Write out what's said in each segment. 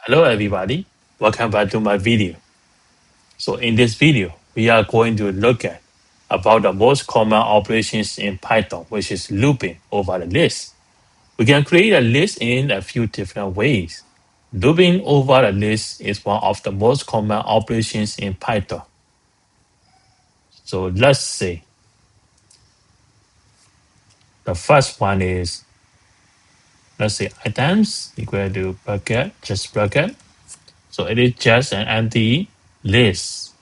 Hello everybody, welcome back to my video. So in this video, we are going to look at about the most common operations in Python, which is looping over the list. We can create a list in a few different ways. Looping over a list is one of the most common operations in Python. So let's say the first one is, let's say items equal to bracket, just bracket. So it is just an empty list.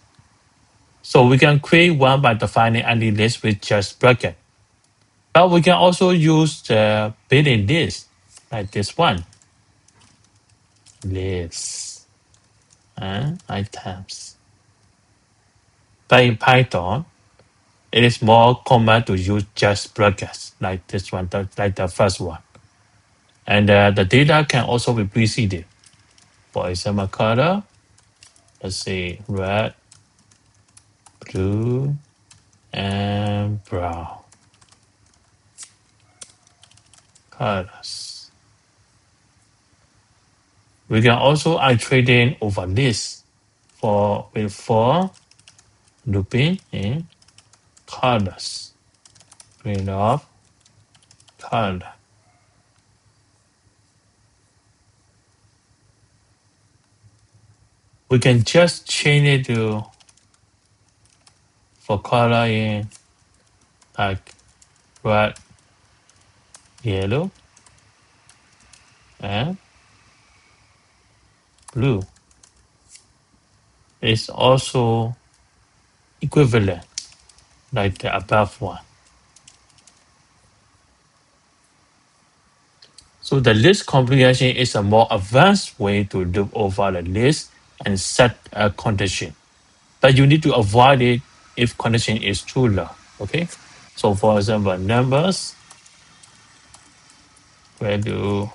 So we can create one by defining any list with just bracket. But we can also use the built-in list, like this one. List and items. But in Python, it is more common to use just brackets, like this one, like the first one. And the data can also be preceded. For example, color, let's say red, blue, and brown. Colors. We can also iterate in over lists for looping in colors. Print of color. We can just change it to for color in like red, yellow, and blue. It's also equivalent like the above one. So the list comprehension is a more advanced way to loop over the list and set a condition. But you need to avoid it if condition is too low. Okay. So for example, numbers value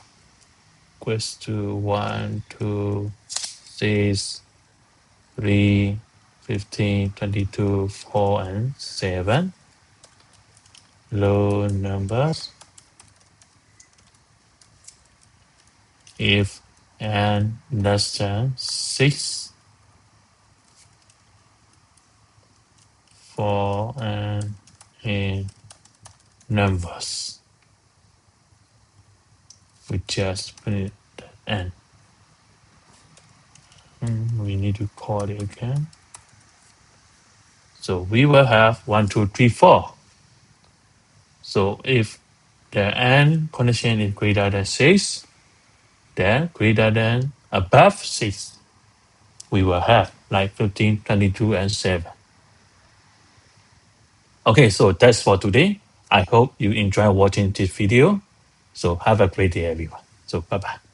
equals to 1, 2, 6, 3, 15, 22, 4, and 7. Low numbers. If n less than 6, for n in numbers. We just put it n. We need to call it again. So we will have 1, 2, 3, 4. So if the n condition is greater than 6, then greater than above 6, we will have like 15, 22, and 7. Okay, so that's for today. I hope you enjoy watching this video. So have a great day, everyone. So bye-bye.